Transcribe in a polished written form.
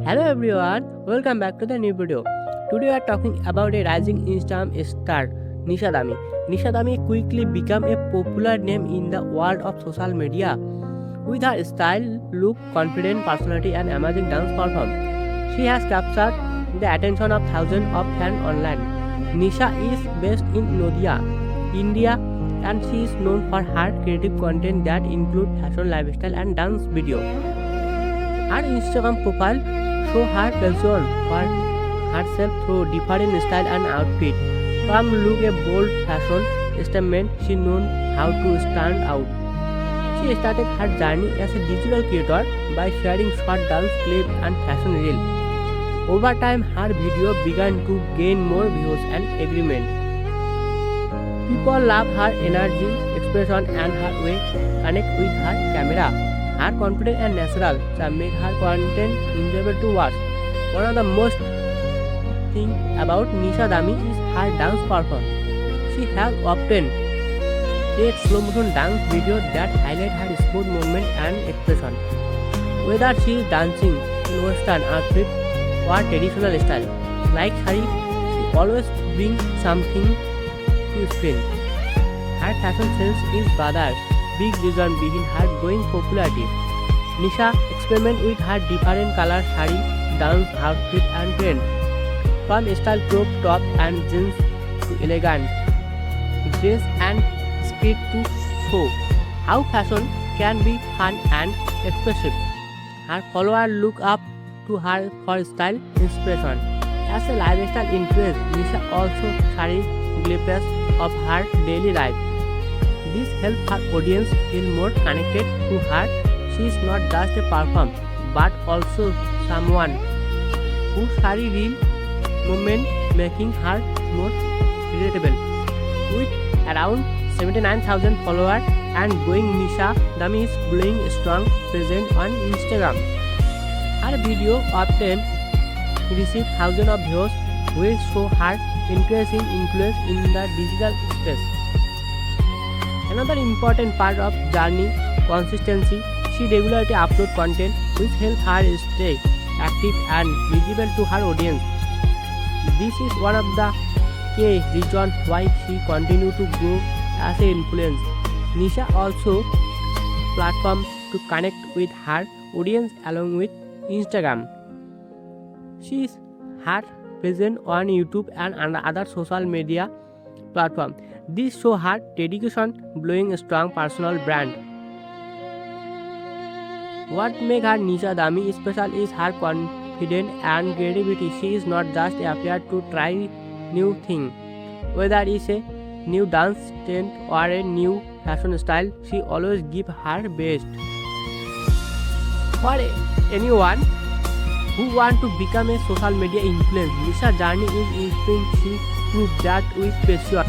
Hello everyone, welcome back to the new video. Today we are talking about a rising Instagram star, Nisha Dhami. Nisha Dhami quickly became a popular name in the world of social media. With her style, look, confident personality and amazing dance performance, she has captured the attention of thousands of fans online. Nisha is based in Noida, India, and she is known for her creative content that include fashion, lifestyle and dance video. Her Instagram profile show her passion for herself through different style and outfit. From look a bold fashion statement, she known how to stand out. She started her journey as a digital creator by sharing short dance clips and fashion reel. Over time, her video began to gain more views and engagement. People love her energy, expression, and her way to connect with her camera. Her confidence and natural charm make her content enjoyable to watch. One of the most thing about Nisha Dhami is her dance performance. She has often made slow motion dance videos that highlight her smooth movement and expression. Whether she is dancing in western outfit or traditional style, like sari, she always brings something to screen. Her fashion sense is badass. Big reason behind her growing popularity. Nisha experiment with her different color sari, dance outfit and trend. From style crop top and jeans to elegant dress and skirt to show how fashion can be fun and expressive. Her followers look up to her for style inspiration. As a lifestyle influence, Nisha also shares glimpses of her daily life. This helps her audience feel more connected to her. She is not just a performer, but also someone who shares real movement, making her more relatable. With around 79,000 followers and growing, Nisha Dhami is building a strong presence on Instagram. Her video often receive thousands of views, which show her increasing influence in the digital space. Another important part of journey, consistency. She regularly uploads content which help her stay active and visible to her audience. This is one of the key reasons why she continues to grow as an influence. Nisha also platform to connect with her audience along with Instagram. She is her present on YouTube and other social media platforms. This shows her dedication, building a strong personal brand. What makes her Nisha Dhami special is her confidence and creativity. She is not just afraid to try new things. Whether it's a new dance trend or a new fashion style, she always gives her best. For anyone who wants to become a social media influencer, Nisha's journey is inspiring. She proves that with passion,